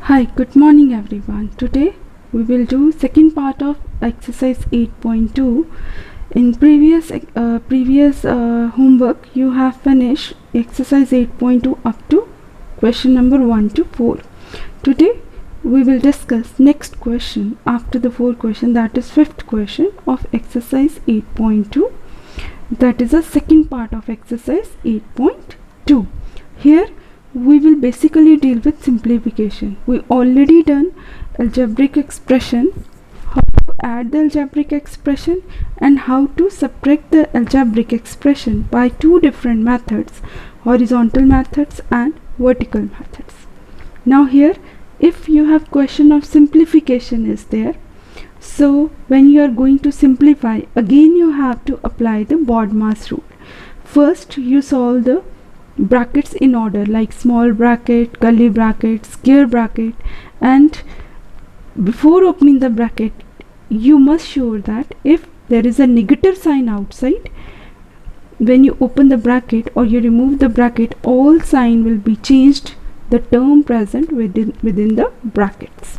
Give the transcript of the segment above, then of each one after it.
Hi, good morning everyone. Today we will do second part of exercise 8.2. In previous homework you have finished exercise 8.2 up to question number 1 to 4. Today we will discuss next question after the 4th question, that is 5th question of exercise 8.2. That is the second part of exercise 8.2. Here we will basically deal with simplification. We already done algebraic expression, how to add the algebraic expression and how to subtract the algebraic expression by two different methods, horizontal methods and vertical methods. Now here if you have question of simplification is there, so when you are going to simplify, again you have to apply the BODMAS rule. First you solve the brackets in order, like small bracket, curly bracket, square bracket, and before opening the bracket you must sure that if there is a negative sign outside, when you open the bracket or you remove the bracket, all sign will be changed, the term present within the brackets.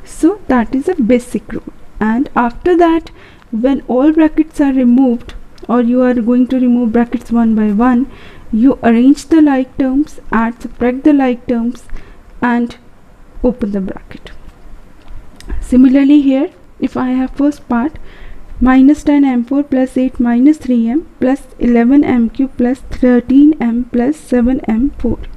So that is a basic rule. And after that, when all brackets are removed or you are going to remove brackets one by one, you arrange the like terms, add, subtract the like terms and open the bracket. Similarly here, if I have first part, minus 10m4 plus 8 minus 3m plus 11m cube plus 13m plus 7m4.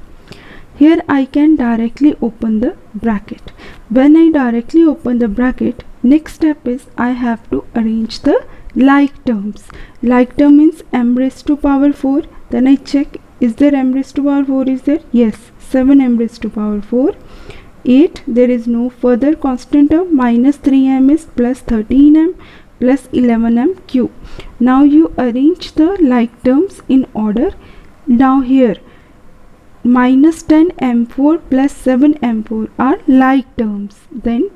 Here I can directly open the bracket. When I directly open the bracket, next step is I have to arrange the like terms. Like term means m raised to power 4. Then I check, is there m raised to power 4 is there? Yes, 7m raised to power 4. 8, there is no further constant term, minus 3m is plus 13m plus 11m cube. Now you arrange the like terms in order. Now here minus 10m4 plus 7m4 are like terms. Then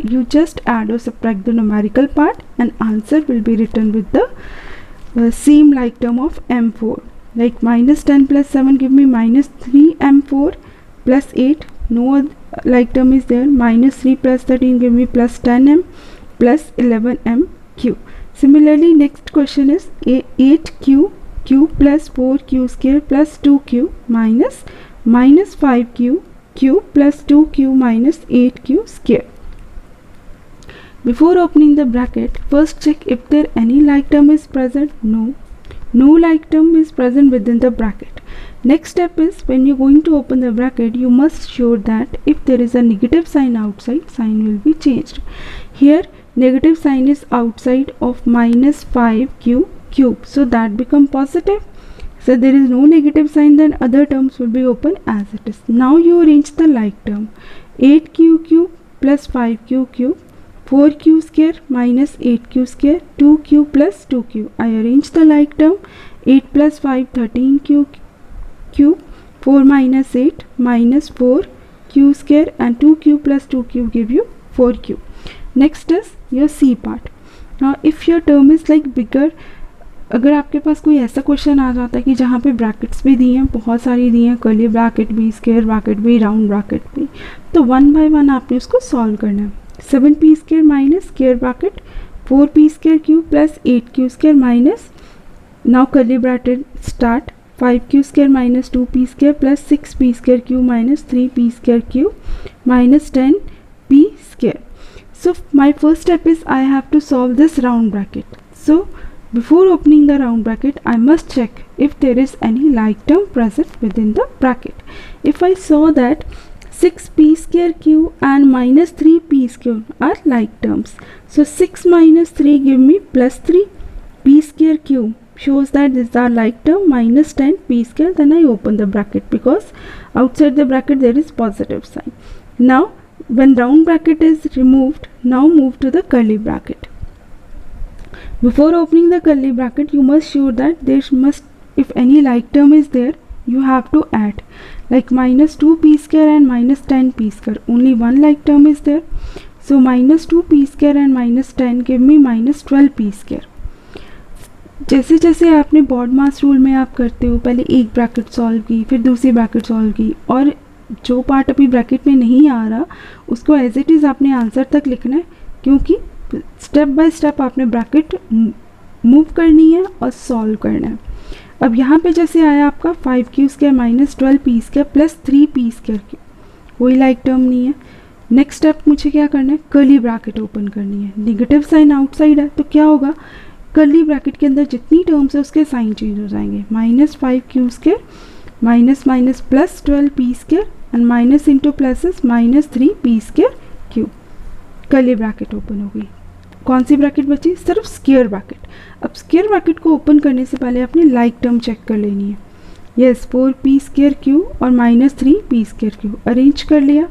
you just add or subtract the numerical part and answer will be written with the same like term of m4. Like minus 10 plus 7 give me minus 3m4 plus 8, no like term is there, minus 3 plus 13 give me plus 10m plus 11m cube. Similarly next question is 8q cube plus 4q square plus 2q minus 5q cube plus 2q minus 8q square. Before opening the bracket, first check if there any like term is present. No like term is present within the bracket. Next step is when you're going to open the bracket, you must sure that if there is a negative sign outside, sign will be changed. Here negative sign is outside of minus 5q cube, so that become positive. So there is no negative sign, then other terms will be open as it is. Now you arrange the like term, 8q cube plus 5q cube, 4q square minus 8q square, 2q plus 2q. I arrange the like term, 8 plus 5 13q cube, 4 minus 8 minus 4q square and 2q plus 2q give you 4q. Next is your C part. Now if your term is like bigger, अगर आपके पास कोई ऐसा question आ जाता है कि जहाँ पे brackets भी दिए हैं, बहुत सारी दिए हैं, कर्ली ब्रैकेट भी, स्क्वायर ब्रैकेट भी, राउंड ब्रैकेट भी, तो वन बाय वन आपने उसको सॉल्व करना है. 7p square minus square bracket 4p square cube plus 8q square minus, now curly bracket start, 5q square minus 2p square plus 6p square cube minus 3p square cube minus 10p square. So my first step is I have to solve this round bracket. So before opening the round bracket, I must check if there is any like term present within the bracket. If I saw that 6p square cube and minus 3p square are like terms, so 6 minus 3 give me plus 3, p square cube shows that these are like term, minus 10 p square, then I open the bracket because outside the bracket there is positive sign. Now when round bracket is removed, now move to the curly bracket. Before opening the curly bracket, you must sure that there must, if any like term is there, you have to add, like minus 2p square and minus 10p square, only one like term is there, so minus 2p square and minus 10 give me minus 12p square. जैसे जैसे आपने BODMAS rule में आप करते हो, पहले एक bracket solve की, फिर दूसरी ब्रैकेट सॉल्व की, और जो पार्ट अभी ब्रैकेट में नहीं आ रहा उसको एज इट इज़ आपने आंसर तक लिखना है, क्योंकि स्टेप बाय स्टेप आपने ब्रैकेट मूव करनी है और सॉल्व करना है। अब यहाँ पे जैसे आया आपका 5q² minus 12p² plus 3p², कोई लाइक टर्म नहीं है। नेक्स्ट स्टेप मुझे क्या करना है, कर्ली ब्रैकेट ओपन करनी है। नेगेटिव साइन आउटसाइड है तो क्या होगा, कर्ली ब्रैकेट के अंदर जितनी टर्म्स है उसके साइन चेंज हो जाएंगे। Minus 5q² minus minus plus 12p² and minus into plus is minus 3p², curly bracket open हो गई। कौन सी ब्रैकेट बची, सिर्फ स्क्वायर ब्रैकेट। अब स्क्वायर ब्रैकेट को ओपन करने से पहले अपनी लाइक टर्म चेक कर लेनी है। यस, 4p² और माइनस 3p² अरेंज कर लिया।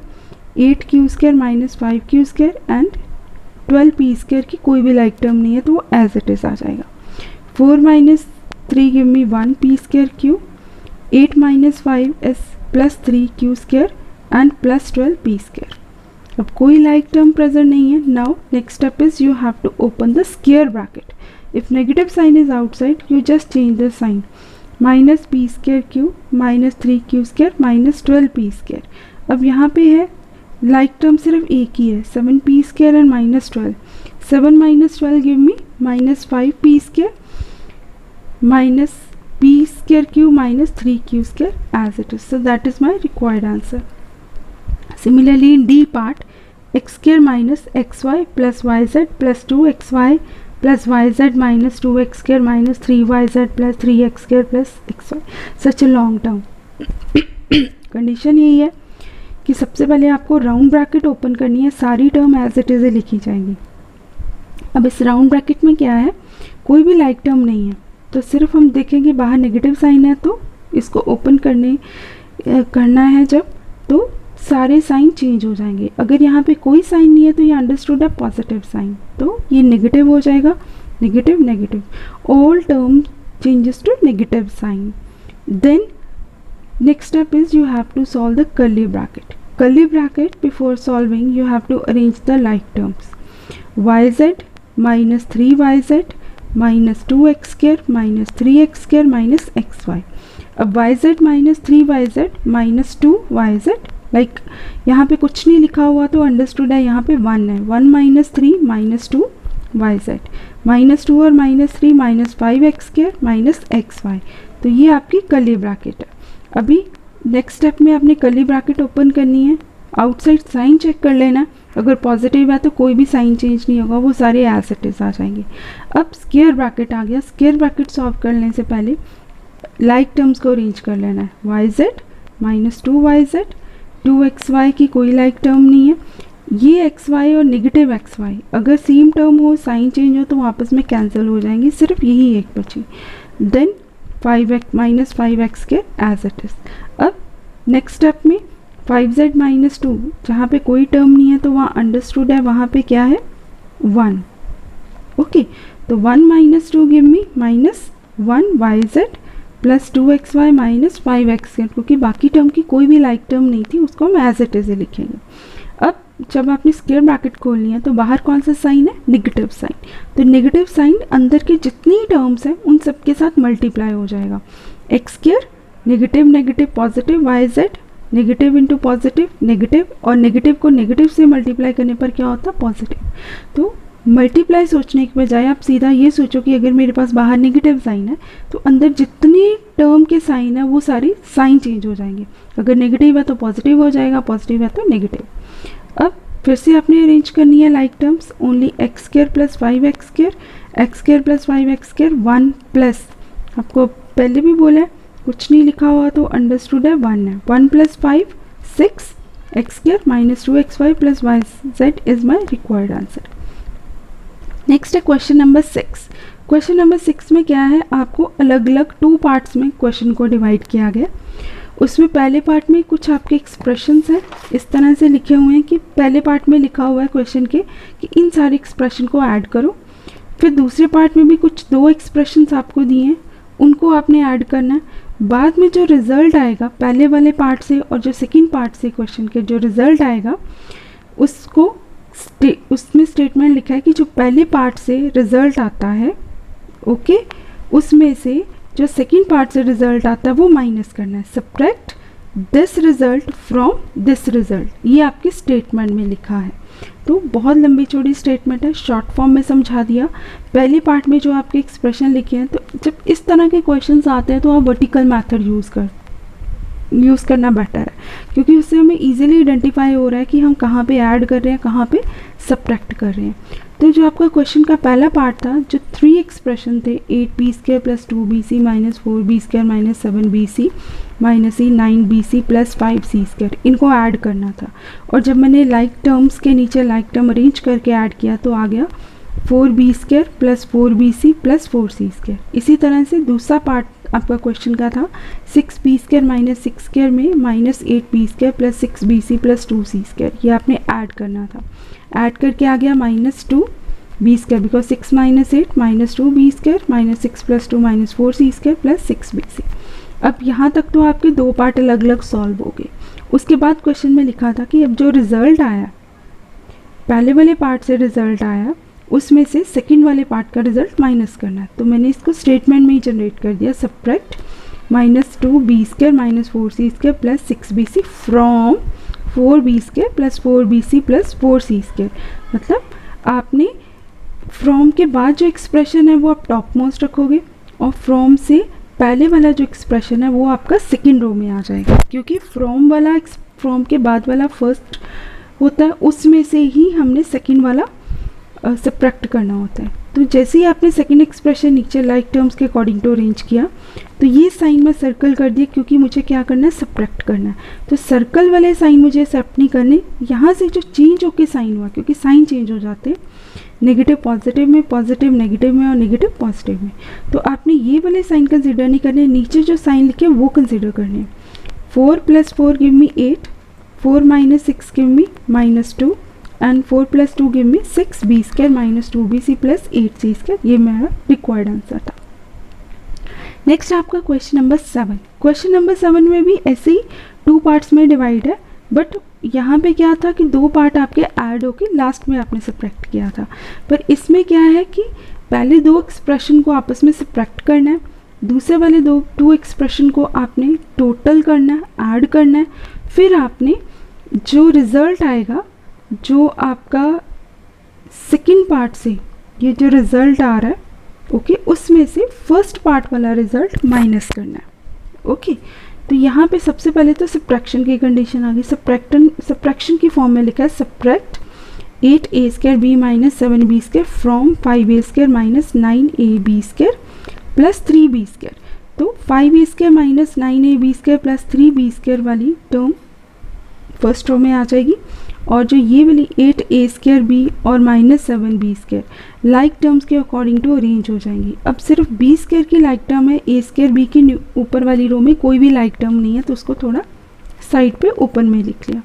8q² minus 5q² and 12p² की कोई भी लाइक टर्म नहीं है तो वो एज इट इज़ आ जाएगा। 4 minus 3 give me 1p², 8 minus 5 is plus 3q² and plus 12p²। अब कोई लाइक टर्म प्रेजेंट नहीं है। Now next step is you have to open the square bracket. If negative sign is outside you just change the sign, minus p² minus 3q² minus 12p²। अब यहाँ पे है like term सिर्फ एक ही है, 7p² and minus 12। 7 minus 12 give me minus 5p² minus p²q minus 3q² as it is. So that is my required answer. Similarly in D part, x² minus xy plus yz plus 2xy plus yz minus 2x² minus 3yz plus 3x² plus xy. Such a long term. Condition यही है कि सबसे पहले आपको round bracket open करनी है, सारी term as it is लिखी जाएंगी। अब इस राउंड ब्रैकेट में क्या है, कोई भी लाइक टर्म नहीं है, तो सिर्फ हम देखेंगे बाहर नेगेटिव साइन है तो इसको ओपन करना है जब, तो सारे साइन चेंज हो जाएंगे। अगर यहाँ पे कोई साइन नहीं है तो ये अंडरस्टूड है पॉजिटिव साइन, तो ये नेगेटिव हो जाएगा, negative negative, all term changes to negative sign. Then next step is you have to solve the curly bracket. Curly bracket, before solving you have to arrange the like terms. yz minus 3yz minus 2x² minus 3x² minus xy. अब yz minus 3yz minus 2yz, like यहाँ पे कुछ नहीं लिखा हुआ तो understood है, यहाँ पे 1 है, 1 माइनस 3 माइनस 2 yz माइनस 2 और minus 3 minus 5x² minus xy। तो ये आपकी कर्ली ब्रैकेट है। अभी नेक्स्ट स्टेप में आपने कर्ली ब्रैकेट ओपन करनी है, आउटसाइड साइन चेक कर लेना, अगर पॉजिटिव है तो कोई भी साइन चेंज नहीं होगा, वो सारे एज इट इज आ जाएंगे। अब स्क्वायर ब्रैकेट आ गया, स्क्वायर ब्रैकेट सॉल्व करने से पहले लाइक टर्म्स को अरेंज कर लेना है। yz माइनस 2yz, 2xy की कोई लाइक टर्म नहीं है, ये xy और नेगेटिव xy अगर सेम टर्म हो, साइन चेंज हो तो आपस में कैंसिल हो जाएंगे, सिर्फ यही एक बची। Then 5x minus 5x² as it is. अब नेक्स्ट स्टेप में 5z माइनस 2, जहाँ पे कोई टर्म नहीं है तो वहाँ अंडरस्टूड है, वहाँ पे क्या है 1, ओके। तो 1 minus 2 give me minus 1 yz plus 2xy minus 5x², क्योंकि बाकी टर्म की कोई भी लाइक टर्म नहीं थी, उसको हम एज इट इज़ लिखेंगे। अब जब आपने स्क्वायर ब्रैकेट खोलनी है तो बाहर कौन सा साइन है, नेगेटिव साइन, तो नेगेटिव साइन अंदर के जितनी टर्म्स हैं उन सब के साथ मल्टीप्लाई हो जाएगा। x² negative negative positive, yz negative into positive negative, और नेगेटिव को नेगेटिव से मल्टीप्लाई करने पर क्या होता है, पॉजिटिव। तो मल्टीप्लाई सोचने के बजाय आप सीधा ये सोचो कि अगर मेरे पास बाहर नेगेटिव साइन है तो अंदर जितने टर्म के साइन है वो सारे साइन चेंज हो जाएंगे, अगर नेगेटिव है तो पॉजिटिव हो जाएगा, पॉजिटिव है तो नेगेटिव। अब फिर से आपने अरेंज करनी है like terms, only x² plus 5x², x² plus 5x², 1 plus, आपको पहले भी बोला है कुछ नहीं लिखा हुआ तो अंडरस्टूड है 1 है, 1 plus 5 6 x² minus 2xy plus yz is my required answer. Next है क्वेश्चन नंबर 6। क्वेश्चन नंबर 6 में क्या है, आपको अलग अलग 2 पार्ट्स में क्वेश्चन को डिवाइड किया गया। उसमें पहले पार्ट में कुछ आपके एक्सप्रेशंस हैं, इस तरह से लिखे हुए हैं कि पहले पार्ट में लिखा हुआ है क्वेश्चन के कि इन सारे एक्सप्रेशन को ऐड करो। फिर दूसरे पार्ट में भी कुछ 2 एक्सप्रेशंस आपको दिए हैं, उनको आपने ऐड करना है। बाद में जो रिज़ल्ट आएगा पहले वाले पार्ट से और जो सेकंड पार्ट से क्वेश्चन के जो रिज़ल्ट आएगा उसको उसमें स्टेटमेंट लिखा है कि जो पहले पार्ट से रिज़ल्ट आता है, ओके, उसमें से जो सेकंड पार्ट से रिज़ल्ट आता है वो माइनस करना है, subtract this result from this result, ये आपके स्टेटमेंट में लिखा है। तो बहुत लंबी चौड़ी स्टेटमेंट है, शॉर्ट फॉर्म में समझा दिया। पहले पार्ट में जो आपके एक्सप्रेशन लिखे हैं, तो जब इस तरह के क्वेश्चंस आते हैं तो आप वर्टिकल मेथड यूज़ करना बेटर है, क्योंकि उससे हमें इजीली आइडेंटिफाई हो रहा है कि हम कहाँ पे ऐड कर रहे हैं, कहाँ पे सब्ट्रैक्ट कर रहे हैं। तो जो आपका क्वेश्चन का पहला पार्ट था, जो 3 एक्सप्रेशन थे, 8b² + 2bc - 4b² - 7bc - e 9bc + 5c², इनको ऐड करना था। और जब मैंने लाइक टर्म्स के नीचे लाइक टर्म अरेंज करके ऐड किया तो आ गया 4b² + 4bc + 4c²। इसी तरह से दूसरा पार्ट आपका क्वेश्चन का था 6b² - 6² में -8b² + 6bc + 2c², ये आपने ऐड करना था। ऐड करके आ गया -2b², because 6 - 8 -2b² -6 + 2 -4c² + 6bc। अब यहाँ तक तो आपके दो पार्ट अलग अलग सॉल्व हो गए। उसके बाद क्वेश्चन में लिखा था कि अब जो रिजल्ट आया, पहले वाले पार्ट से रिजल्ट आया, उसमें से सेकंड वाले पार्ट का रिजल्ट माइनस करना है। तो मैंने इसको स्टेटमेंट में ही जनरेट कर दिया, subtract -2b² - 4c² + 6bc from 4b² + 4bc + 4c²। मतलब आपने फ्रॉम के बाद जो एक्सप्रेशन है वो आप टॉप मोस्ट रखोगे, और फ्रॉम से पहले वाला जो एक्सप्रेशन है वो आपका सेकंड रो में आ जाएगा, क्योंकि फ्रॉम के बाद वाला फर्स्ट होता है, उसमें से ही हमने सेकंड वाला सब्ट्रैक्ट करना होता है। तो जैसे ही आपने सेकंड एक्सप्रेशन नीचे लाइक टर्म्स के अकॉर्डिंग टू अरेंज किया, तो ये साइन मैं सर्कल कर दिया, क्योंकि मुझे क्या करना है, सब्ट्रैक्ट करना है। तो सर्कल वाले साइन मुझे एक्सेप्ट नहीं करने, यहाँ से जो चेंज होके साइन हुआ, क्योंकि साइन चेंज हो जाते हैं नेगेटिव पॉजिटिव में, पॉजिटिव नेगेटिव में और नेगेटिव पॉजिटिव में, तो आपने ये वाले साइन कंसिडर नहीं करने, नीचे जो साइन लिखे वो कंसिडर करने। 4 + 4 give me 8, 4 - 6 give me -2 and 4 + 2 give me 6b² - 2bc + 8c², ये मेरा रिक्वायर्ड आंसर था। नेक्स्ट आपका क्वेश्चन नंबर 7। क्वेश्चन नंबर 7 में भी ऐसे ही 2 पार्ट्स में डिवाइड है, बट यहाँ पे क्या था कि 2 पार्ट आपके ऐड होके लास्ट में आपने सब्ट्रैक्ट किया था। पर इसमें क्या है कि पहले 2 एक्सप्रेशन को आपस में सब्ट्रैक्ट करना है, दूसरे वाले 2 एक्सप्रेशन को आपने टोटल करना है, ऐड करना है, फिर आपने जो रिज़ल्ट आएगा, जो आपका सेकंड पार्ट से ये जो रिज़ल्ट आ रहा है, ओके, उसमें से फर्स्ट पार्ट वाला रिज़ल्ट माइनस करना है। ओके, तो यहाँ पे सबसे पहले तो सब्ट्रैक्शन की कंडीशन आ गई। सब्ट्रैक्शन की फॉर्म में लिखा है subtract 8a² b - 7b² from 5a² - 9ab² + 3b²। तो 5a² - 9ab² + 3b² वाली टर्म फर्स्ट रो में आ जाएगी, और जो ये वाली 8a² b और -7b² लाइक टर्म्स के अकॉर्डिंग टू अरेंज हो जाएंगी। अब सिर्फ b² की लाइक टर्म है, a² b की ऊपर वाली रो में कोई भी लाइक टर्म नहीं है, तो उसको थोड़ा साइड पे ओपन में लिख लिया।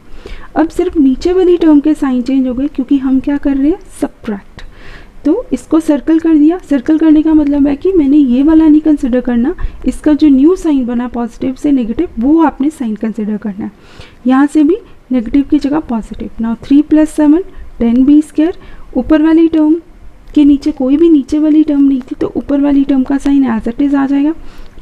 अब सिर्फ नीचे वाली टर्म के साइन चेंज हो गए, क्योंकि हम क्या कर रहे हैं, सब्ट्रैक्ट। तो इसको सर्कल कर दिया। सर्कल करने का मतलब है कि मैंने ये वाला नहीं कंसिडर करना, इसका जो न्यू साइन बना पॉजिटिव से नेगेटिव, वो आपने साइन कंसिडर करना है। यहाँ से भी नेगेटिव की जगह पॉजिटिव। Now 3 + 7 10b²। ऊपर वाली टर्म के नीचे कोई भी नीचे वाली टर्म नहीं थी, तो ऊपर वाली टर्म का साइन एज इट इज आ जाएगा,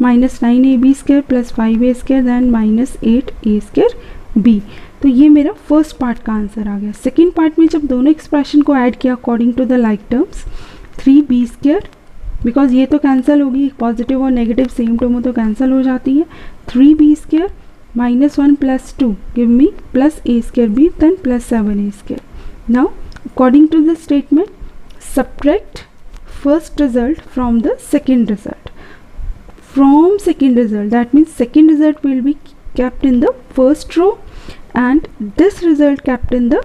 -9ab² + 5a² then -8a² b। तो ये मेरा फर्स्ट पार्ट का आंसर आ गया। सेकेंड पार्ट में जब दोनों एक्सप्रेशन को ऐड किया according to the like terms, 3b², because ये तो कैंसिल होगी, पॉजिटिव और नेगेटिव सेम टर्म हो तो कैंसिल हो जाती है, 3b² -1 + 2 give me +a² b then +7a². Now according to the statement, subtract first result from the second result. From second result, that means second result will be kept in the first row and this result kept in the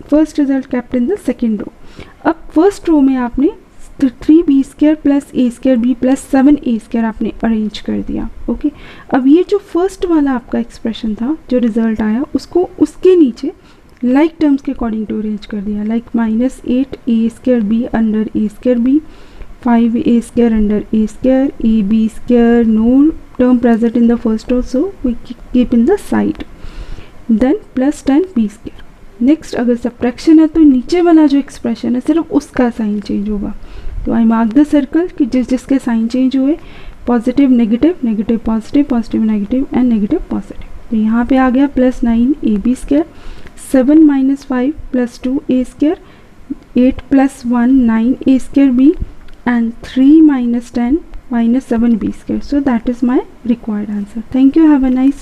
first result kept in the second row. अब first row में आपने 3b² + a² b + 7a² आपने arrange कर दिया। Okay, अब ये जो first वाला आपका एक्सप्रेशन था, जो रिजल्ट आया, उसको उसके नीचे लाइक टर्म्स के अकॉर्डिंग टू अरेंज कर दिया, like -8a² b under a² b, 5a² under a², ab², no term present in the first row so we keep in the side, then +10b²। Next अगर subtraction है तो नीचे वाला जो expression है सिर्फ उसका साइन चेंज होगा। तो आई मार्क द सर्कल कि जिसके साइन चेंज हुए, positive negative, negative positive, positive negative and negative positive. तो यहाँ पे आ गया +9ab², 7 - 5 +2 a², 8 + 1 9a²b, and 3 - 10 - 7b². So that is my required answer. Thank you. Have a nice day.